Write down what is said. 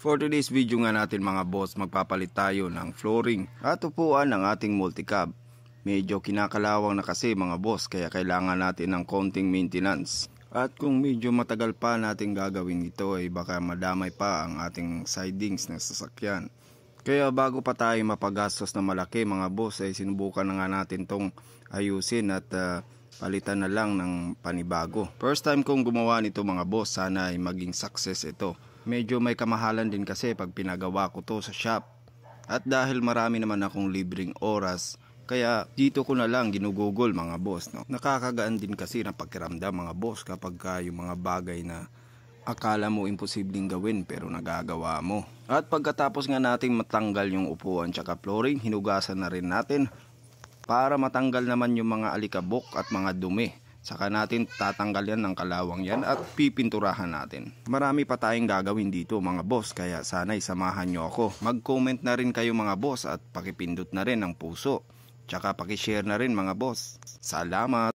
For today's video nga natin mga boss, magpapalit tayo ng flooring at upuan ng ating multicab. Medyo kinakalawang na kasi mga boss, kaya kailangan natin ng konting maintenance. At kung medyo matagal pa natin gagawin ito ay baka madamay pa ang ating sidings ng sasakyan. Kaya bago pa tayo mapagastos na malaki mga boss ay sinubukan na nga natin tong ayusin at palitan na lang ng panibago. First time kong gumawa nito mga boss, sana ay maging success ito. Medyo may kamahalan din kasi pag pinagawa ko to sa shop. At dahil marami naman akong libreng oras, kaya dito ko na lang ginugugol mga boss. No? Nakakagaan din kasi ng pakiramdam mga boss kapag yung mga bagay na akala mo imposibleng gawin pero nagagawa mo. At pagkatapos nga nating matanggal yung upuan tsaka flooring, hinugasan na rin natin para matanggal naman yung mga alikabok at mga dumi. Saka natin tatanggal yan ng kalawang yan at pipinturahan natin. Marami pa tayong gagawin dito mga boss, kaya sana'y samahan nyo ako. Mag-comment na rin kayo mga boss at pakipindot na rin ng puso. Tsaka pakishare na rin mga boss. Salamat!